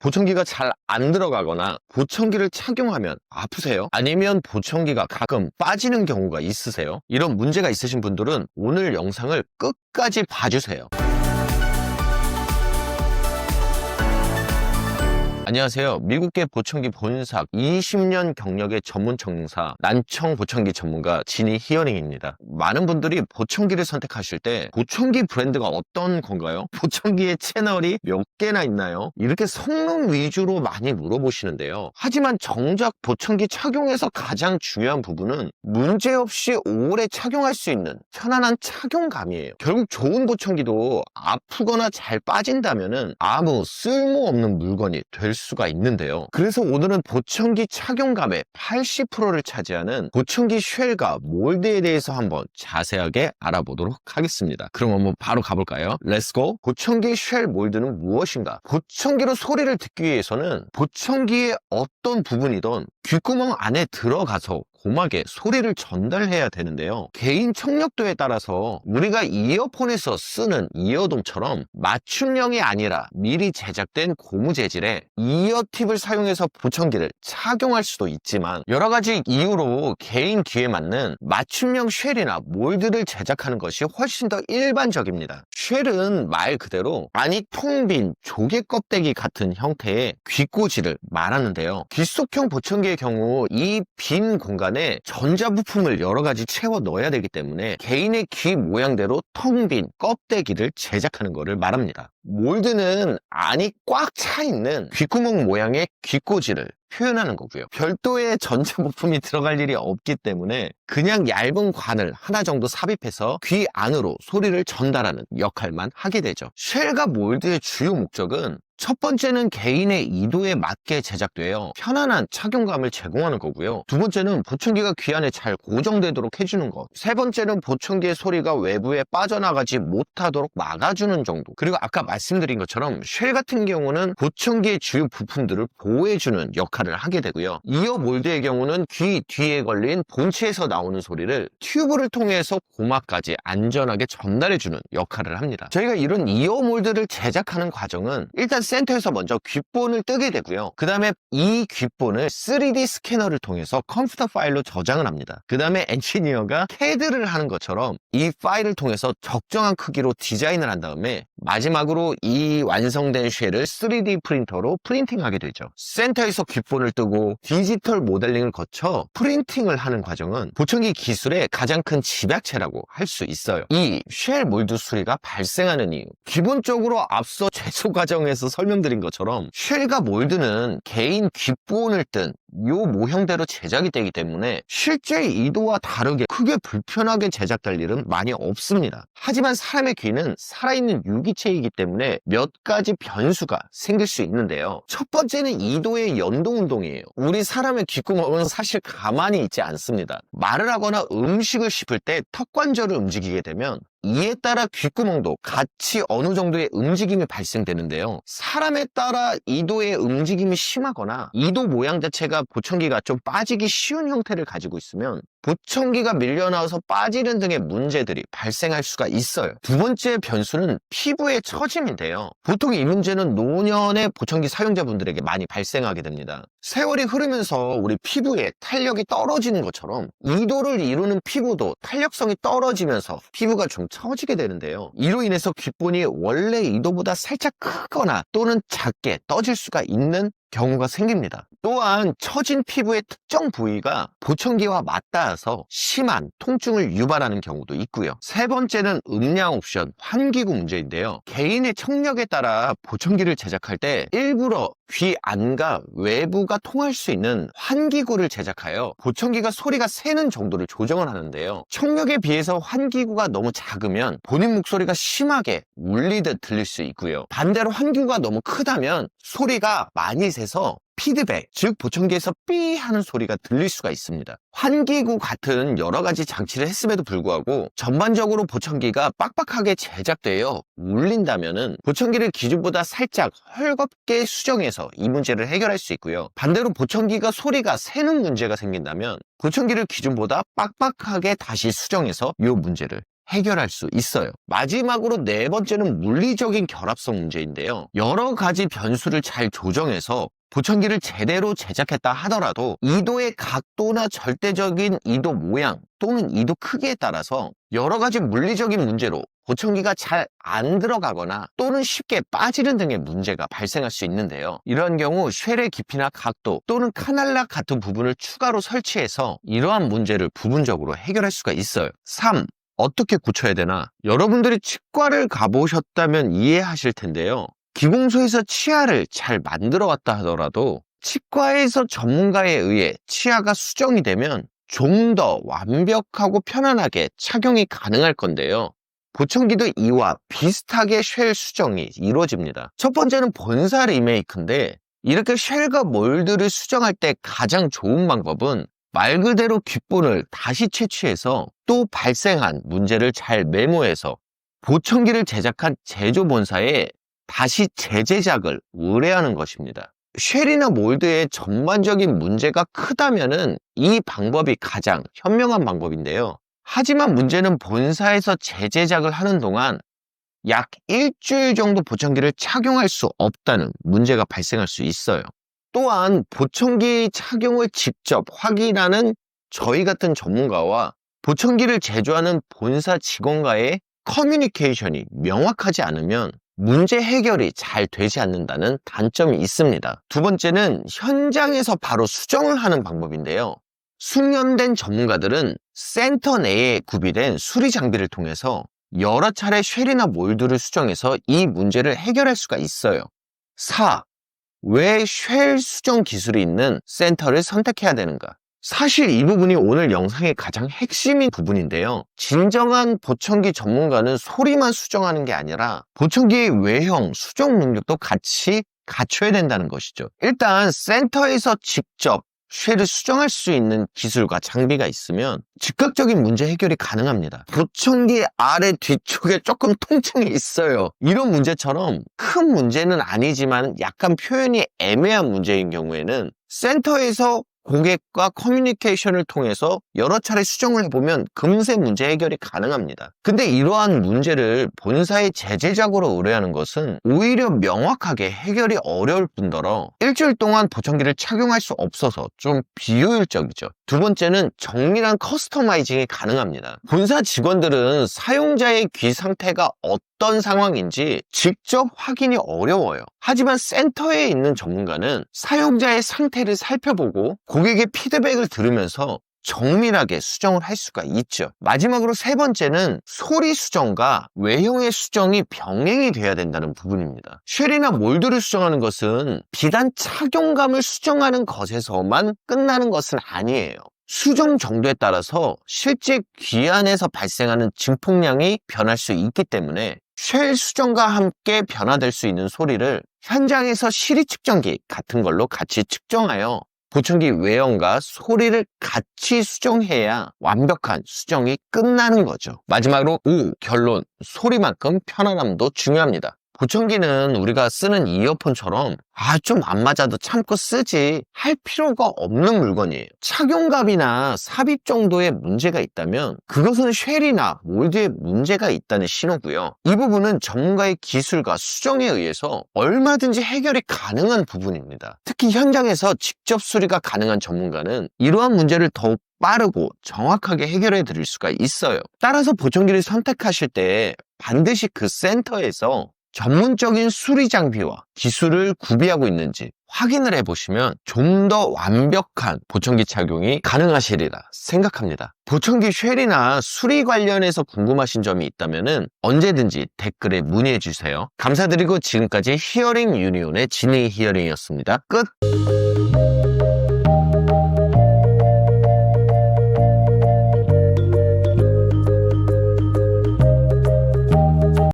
보청기가 잘 안 들어가거나 보청기를 착용하면 아프세요? 아니면 보청기가 가끔 빠지는 경우가 있으세요? 이런 문제가 있으신 분들은 오늘 영상을 끝까지 봐주세요. 안녕하세요. 미국계 보청기 본사 20년 경력의 전문 청사 난청 보청기 전문가 지니 히어링입니다. 많은 분들이 보청기를 선택하실 때 보청기 브랜드가 어떤 건가요? 보청기의 채널이 몇 개나 있나요? 이렇게 성능 위주로 많이 물어보시는데요. 하지만 정작 보청기 착용에서 가장 중요한 부분은 문제없이 오래 착용할 수 있는 편안한 착용감이에요. 결국 좋은 보청기도 아프거나 잘 빠진다면 아무 쓸모없는 물건이 될 수가 있는데요. 그래서 오늘은 보청기 착용감의 80%를 차지하는 보청기 쉘과 몰드에 대해서 한번 자세하게 알아보도록 하겠습니다. 그럼 한번 바로 가볼까요? 렛츠고! 보청기 쉘 몰드는 무엇인가? 보청기로 소리를 듣기 위해서는 보청기의 어떤 부분이든 귓구멍 안에 들어가서 곰하게 소리를 전달해야 되는데요. 개인 청력도에 따라서 우리가 이어폰에서 쓰는 이어돔처럼 맞춤형이 아니라 미리 제작된 고무 재질의 이어팁을 사용해서 보청기를 착용할 수도 있지만 여러 가지 이유로 개인 귀에 맞는 맞춤형 쉘이나 몰드를 제작하는 것이 훨씬 더 일반적입니다. 쉘은 말 그대로 안이 텅 빈 조개 껍데기 같은 형태의 귓꽂이를 말하는데요. 귓속형 보청기의 경우 이 빈 공간에 전자부품을 여러 가지 채워 넣어야 되기 때문에 개인의 귀 모양대로 텅 빈 껍데기를 제작하는 것을 말합니다. 몰드는 안이 꽉 차 있는 귓구멍 모양의 귓꽂이를 표현하는 거고요. 별도의 전자부품이 들어갈 일이 없기 때문에 그냥 얇은 관을 하나 정도 삽입해서 귀 안으로 소리를 전달하는 역할만 하게 되죠. 쉘과 몰드의 주요 목적은 첫 번째는 개인의 이도에 맞게 제작되어 편안한 착용감을 제공하는 거고요. 두 번째는 보청기가 귀 안에 잘 고정되도록 해주는 것. 세 번째는 보청기의 소리가 외부에 빠져나가지 못하도록 막아주는 정도. 그리고 아까 말씀드린 것처럼 쉘 같은 경우는 보청기의 주요 부품들을 보호해주는 역할을 하게 되고요. 이어 몰드의 경우는 귀 뒤에 걸린 본체에서 나오는 소리를 튜브를 통해서 고막까지 안전하게 전달해주는 역할을 합니다. 저희가 이런 이어 몰드를 제작하는 과정은 일단 센터에서 먼저 귓본을 뜨게 되고요. 그 다음에 이 귓본을 3D 스캐너를 통해서 컴퓨터 파일로 저장을 합니다. 그 다음에 엔지니어가 CAD를 하는 것처럼 이 파일을 통해서 적정한 크기로 디자인을 한 다음에 마지막으로 이 완성된 쉘을 3D 프린터로 프린팅하게 되죠. 센터에서 귓본을 뜨고 디지털 모델링을 거쳐 프린팅을 하는 과정은 보청기 기술의 가장 큰 집약체라고 할 수 있어요. 이 쉘 몰드 수리가 발생하는 이유, 기본적으로 앞서 제조 과정에서 설명드린 것처럼 쉘과 몰드는 개인 귓본을 뜬 요 모형대로 제작이 되기 때문에 실제 이도와 다르게 크게 불편하게 제작될 일은 많이 없습니다. 하지만 사람의 귀는 살아있는 유기체이기 때문에 몇 가지 변수가 생길 수 있는데요. 첫 번째는 이도의 연동 운동이에요. 우리 사람의 귓구멍은 사실 가만히 있지 않습니다. 말을 하거나 음식을 씹을 때 턱관절을 움직이게 되면 이에 따라 귓구멍도 같이 어느 정도의 움직임이 발생되는데요. 사람에 따라 이도의 움직임이 심하거나 이도 모양 자체가 보청기가 좀 빠지기 쉬운 형태를 가지고 있으면 보청기가 밀려나와서 빠지는 등의 문제들이 발생할 수가 있어요. 두 번째 변수는 피부의 처짐인데요. 보통 이 문제는 노년의 보청기 사용자분들에게 많이 발생하게 됩니다. 세월이 흐르면서 우리 피부에 탄력이 떨어지는 것처럼 이도를 이루는 피부도 탄력성이 떨어지면서 피부가 좀 처지게 되는데요. 이로 인해서 귓본이 원래 이도보다 살짝 크거나 또는 작게 떠질 수가 있는 경우가 생깁니다. 또한 처진 피부의 특정 부위가 보청기와 맞닿아서 심한 통증을 유발하는 경우도 있고요. 세 번째는 음량 옵션, 환기구 문제인데요. 개인의 청력에 따라 보청기를 제작할 때 일부러 귀 안과 외부가 통할 수 있는 환기구를 제작하여 보청기가 소리가 새는 정도를 조정을 하는데요. 청력에 비해서 환기구가 너무 작으면 본인 목소리가 심하게 울리듯 들릴 수 있고요. 반대로 환기구가 너무 크다면 소리가 많이 새서 피드백, 즉 보청기에서 삐 하는 소리가 들릴 수가 있습니다. 환기구 같은 여러 가지 장치를 했음에도 불구하고 전반적으로 보청기가 빡빡하게 제작되어 울린다면은 보청기를 기존보다 살짝 헐겁게 수정해서 이 문제를 해결할 수 있고요. 반대로 보청기가 소리가 새는 문제가 생긴다면 보청기를 기존보다 빡빡하게 다시 수정해서 이 문제를 해결할 수 있어요. 마지막으로 네 번째는 물리적인 결합성 문제인데요. 여러 가지 변수를 잘 조정해서 보청기를 제대로 제작했다 하더라도 이도의 각도나 절대적인 이도 모양 또는 이도 크기에 따라서 여러 가지 물리적인 문제로 보청기가 잘 안 들어가거나 또는 쉽게 빠지는 등의 문제가 발생할 수 있는데요. 이런 경우 쉘의 깊이나 각도 또는 카날락 같은 부분을 추가로 설치해서 이러한 문제를 부분적으로 해결할 수가 있어요. 3. 어떻게 고쳐야 되나? 여러분들이 치과를 가보셨다면 이해하실 텐데요. 기공소에서 치아를 잘 만들어 왔다 하더라도 치과에서 전문가에 의해 치아가 수정이 되면 좀 더 완벽하고 편안하게 착용이 가능할 건데요. 보청기도 이와 비슷하게 쉘 수정이 이루어집니다. 첫 번째는 본사 리메이크인데 이렇게 쉘과 몰드를 수정할 때 가장 좋은 방법은 말 그대로 귓본을 다시 채취해서 또 발생한 문제를 잘 메모해서 보청기를 제작한 제조 본사에 다시 재제작을 의뢰하는 것입니다. 쉘이나 몰드의 전반적인 문제가 크다면은 이 방법이 가장 현명한 방법인데요. 하지만 문제는 본사에서 재제작을 하는 동안 약 일주일 정도 보청기를 착용할 수 없다는 문제가 발생할 수 있어요. 또한 보청기 착용을 직접 확인하는 저희 같은 전문가와 보청기를 제조하는 본사 직원과의 커뮤니케이션이 명확하지 않으면 문제 해결이 잘 되지 않는다는 단점이 있습니다. 두 번째는 현장에서 바로 수정을 하는 방법인데요. 숙련된 전문가들은 센터 내에 구비된 수리 장비를 통해서 여러 차례 쉘이나 몰드를 수정해서 이 문제를 해결할 수가 있어요. 4. 왜 쉘 수정 기술이 있는 센터를 선택해야 되는가? 사실 이 부분이 오늘 영상의 가장 핵심인 부분인데요. 진정한 보청기 전문가는 소리만 수정하는 게 아니라 보청기의 외형, 수정 능력도 같이 갖춰야 된다는 것이죠. 일단 센터에서 직접 쉘을 수정할 수 있는 기술과 장비가 있으면 즉각적인 문제 해결이 가능합니다. 보청기 아래 뒤쪽에 조금 통증이 있어요. 이런 문제처럼 큰 문제는 아니지만 약간 표현이 애매한 문제인 경우에는 센터에서 고객과 커뮤니케이션을 통해서 여러 차례 수정을 해보면 금세 문제 해결이 가능합니다. 근데 이러한 문제를 본사에 재제작으로 의뢰하는 것은 오히려 명확하게 해결이 어려울 뿐더러 일주일 동안 보청기를 착용할 수 없어서 좀 비효율적이죠. 두 번째는 정밀한 커스터마이징이 가능합니다. 본사 직원들은 사용자의 귀 상태가 어떤 상황인지 직접 확인이 어려워요. 하지만 센터에 있는 전문가는 사용자의 상태를 살펴보고 고객의 피드백을 들으면서 정밀하게 수정을 할 수가 있죠. 마지막으로 세 번째는 소리 수정과 외형의 수정이 병행이 돼야 된다는 부분입니다. 쉘이나 몰드를 수정하는 것은 비단 착용감을 수정하는 것에서만 끝나는 것은 아니에요. 수정 정도에 따라서 실제 귀 안에서 발생하는 증폭량이 변할 수 있기 때문에 쉘 수정과 함께 변화될 수 있는 소리를 현장에서 시리 측정기 같은 걸로 같이 측정하여 보청기 외형과 소리를 같이 수정해야 완벽한 수정이 끝나는 거죠. 마지막으로 5. 결론. 소리만큼 편안함도 중요합니다. 보청기는 우리가 쓰는 이어폰처럼 좀 안 맞아도 참고 쓰지 할 필요가 없는 물건이에요. 착용감이나 삽입 정도의 문제가 있다면 그것은 쉘이나 몰드에 문제가 있다는 신호고요. 이 부분은 전문가의 기술과 수정에 의해서 얼마든지 해결이 가능한 부분입니다. 특히 현장에서 직접 수리가 가능한 전문가는 이러한 문제를 더욱 빠르고 정확하게 해결해 드릴 수가 있어요. 따라서 보청기를 선택하실 때 반드시 그 센터에서 전문적인 수리 장비와 기술을 구비하고 있는지 확인을 해보시면 좀 더 완벽한 보청기 착용이 가능하시리라 생각합니다. 보청기 쉘이나 수리 관련해서 궁금하신 점이 있다면 언제든지 댓글에 문의해 주세요. 감사드리고 지금까지 히어링 유니온의 진의 히어링이었습니다. 끝!